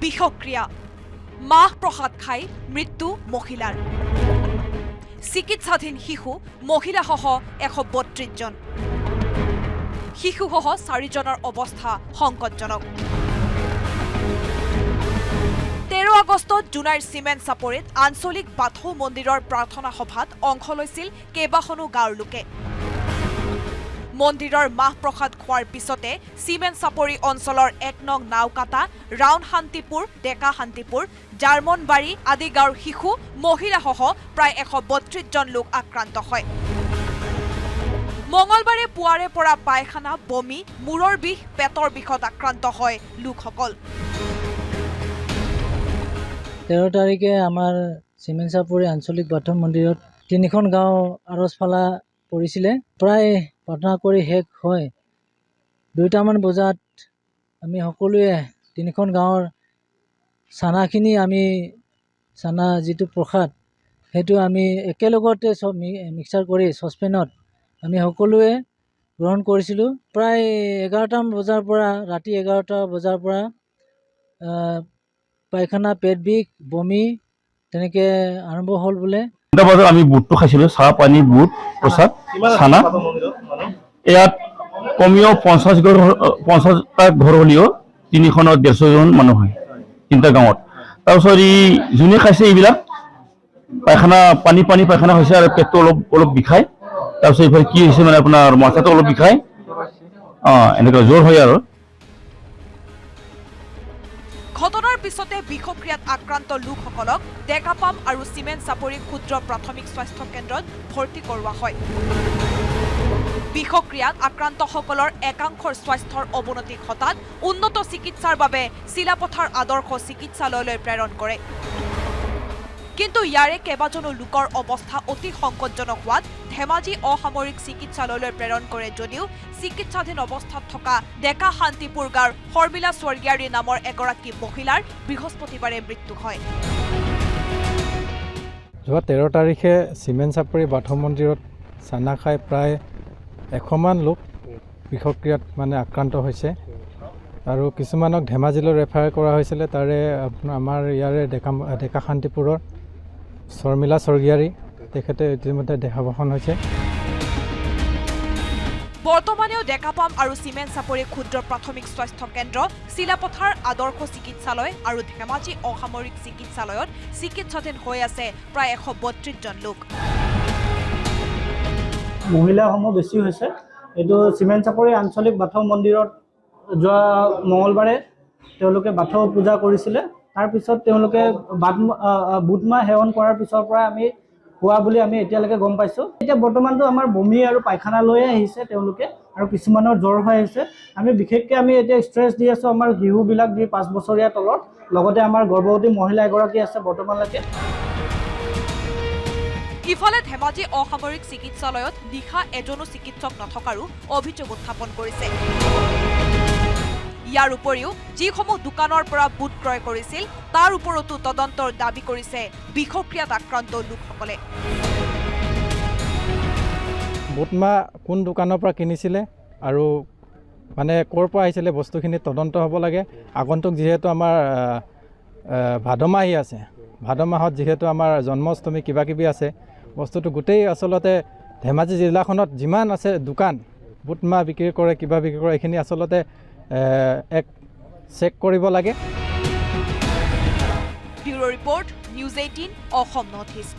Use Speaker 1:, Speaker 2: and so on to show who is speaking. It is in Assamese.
Speaker 1: বিষক্ৰিয়া মাহ প্ৰসাদ খাই মৃত্যু মহিলাৰ চিকিৎসাধীন শিশু মহিলাসহ 132 জন শিশুসহ 4 জনৰ অৱস্থা সংকটজনক 13 আগষ্টত জুনাইৰ চিমেণ্ট চাপৰিত আঞ্চলিক বাথৌ মন্দিৰৰ প্ৰাৰ্থনা সভাত অংশ লৈছিল কেইবাখনো গাঁৱৰ লোকে মন্দিৰৰ মাহ প্ৰসাদ খোৱাৰ পিছতে চিমেণ্ট চাপৰি অঞ্চলৰ 1 নং নাওকাটা ৰাউণ্ড শান্তিপুৰ ডেকা শান্তিপুৰ জাৰ্মনবাৰী আদি গাঁৱৰ শিশু মহিলাসহ প্ৰায় 132 জন লোক আক্ৰান্ত হয় মঙলবাৰে পুৱাৰে পৰা পায়খানা বমি মূৰৰ বিষ পেটৰ বিষত আক্ৰান্ত হয় লোকসকল
Speaker 2: 13 তাৰিখে আমাৰ চিমেণ্ট চাপৰি আঞ্চলিক বাথৌ মন্দিৰত 3খন গাঁও আৰজফালা পৰিছিলে প্ৰায় প্ৰাৰ্থনা কৰি শেষ হয় 2টামান বজাত আমি সকলোৱে 3খন গাঁৱৰ চানাখিনি আমি চানা যিটো প্ৰসাদ সেইটো আমি একেলগতে সব মিক্সাৰ কৰি সসপেনত আমি সকলোৱে গ্ৰহণ কৰিছিলোঁ প্ৰায় 11টামান বজাৰ পৰা ৰাতি 11টা বজাৰ পৰা পায়খানা পেট বিষ বমি তেনেকে আৰম্ভ হ'ল বোলে
Speaker 3: আমি বুটটো খাইছিলোঁ চাহ পানী বুট প্ৰসাদ চানা ইয়াত কমেও 50টা ঘৰ হ'লেও 3খনত 150 জন মানুহ হয় 3টা গাঁৱত তাৰপিছত যোনে খাইছে এইবিলাক পায়খানা পানী পায়খানা হৈছে আৰু পেটটো অলপ বিষায় তাৰপিছত এইফালে কি হৈছে মানে আপোনাৰ মাথাটো অলপ বিষায় এনেকুৱা জ্বৰ হয় আৰু
Speaker 1: ঘটনাৰ পিছতে বিষক্ৰিয়াত আক্ৰান্ত লোকসকলক ডেকাপাম আৰু চিমেণ্ট চাপৰি ক্ষুদ্ৰ প্ৰাথমিক স্বাস্থ্য কেন্দ্ৰত ভৰ্তি কৰোৱা হয় বিষক্ৰিয়াত আক্ৰান্তসকলৰ একাংশৰ স্বাস্থ্যৰ অৱনতি ঘটাত উন্নত চিকিৎসাৰ বাবে চিলাপথাৰ আদৰ্শ চিকিৎসালয়লৈ প্ৰেৰণ কৰে কিন্তু ইয়াৰে কেইবাজনো লোকৰ অৱস্থা অতি সংকটজনক হোৱাত ধেমাজি অসামৰিক চিকিৎসালয়লৈ প্ৰেৰণ কৰে যদিও চিকিৎসাধীন অৱস্থাত থকা ডেকা শান্তিপুৰ গাঁৱৰ শৰ্মিলা স্বৰ্গীয়াৰী নামৰ এগৰাকী মহিলাৰ বৃহস্পতিবাৰে মৃত্যু হয়
Speaker 4: যোৱা 13 তাৰিখে চিমেণ্ট চাপৰি বাথৌ মন্দিৰত চানা খাই প্ৰায় 100 মান লোক বিষক্ৰিয়াত মানে আক্ৰান্ত হৈছে আৰু কিছুমানক ধেমাজিলৈ ৰেফাৰ কৰা হৈছিলে তাৰে আমাৰ ইয়াৰে ডেকা শান্তিপুৰৰ শৰ্মিলা স্বৰ্গীয়াৰী তেখেতে ইতিমধ্যে দেহাৱসান হৈছে
Speaker 1: বৰ্তমানেও ডেকাপাম আৰু চিমেণ্ট চাপৰি ক্ষুদ্ৰ প্ৰাথমিক স্বাস্থ্য কেন্দ্ৰ চিলাপথাৰ আদৰ্শ চিকিৎসালয় আৰু ধেমাজি অসামৰিক চিকিৎসালয়ত চিকিৎসাধীন হৈ আছে প্ৰায় 132 জন লোক
Speaker 5: মহিলাসমূহ বেছি হৈছে এইটো চিমেণ্ট চাপৰি আঞ্চলিক বাথৌ মন্দিৰত যোৱা মঙলবাৰে তেওঁলোকে বাথৌ পূজা কৰিছিলে তাৰ পিছত তেওঁলোকে বুটমাহ সেৱন কৰাৰ পিছৰ পৰা আমি হোৱা বুলি আমি এতিয়ালৈকে গম পাইছোঁ এতিয়া বৰ্তমানটো আমাৰ বমি আৰু পায়খানা লৈয়ে আহিছে তেওঁলোকে আৰু কিছুমানৰ জ্বৰ হৈ আহিছে আমি বিশেষকৈ আমি এতিয়া ষ্ট্ৰেছ দি আছোঁ আমাৰ শিশুবিলাক যি 5 বছৰীয়া তলৰ লগতে আমাৰ গৰ্ভৱতী মহিলা এগৰাকী আছে বৰ্তমানলৈকে
Speaker 1: ইফালে ধেমাজি অসামৰিক চিকিৎসালয়ত নিশা এজনো চিকিৎসক নথকাৰো অভিযোগ উত্থাপন কৰিছে ইয়াৰ উপৰিও যিসমূহ দোকানৰ পৰা বুট ক্ৰয় কৰিছিল তাৰ ওপৰতো তদন্তৰ দাবী কৰিছে বিষক্ৰিয়াত আক্ৰান্ত লোকসকলে
Speaker 4: বুটমাহ কোন দোকানৰ পৰা কিনিছিলে আৰু মানে ক'ৰ পৰা আহিছিলে বস্তুখিনি তদন্ত হ'ব লাগে আগন্তুক যিহেতু আমাৰ ভাদ মাহ আহি আছে ভাদ মাহত যিহেতু আমাৰ জন্মাষ্টমী কিবাকিবি আছে বস্তুটো গোটেই আচলতে ধেমাজি জিলাখনত যিমান আছে দোকান বুটমাহ বিক্ৰী কৰে কিবা বিক্ৰী কৰে এইখিনি আচলতে এক চেক কৰিব লাগে
Speaker 1: bureau report news 18 Assam north east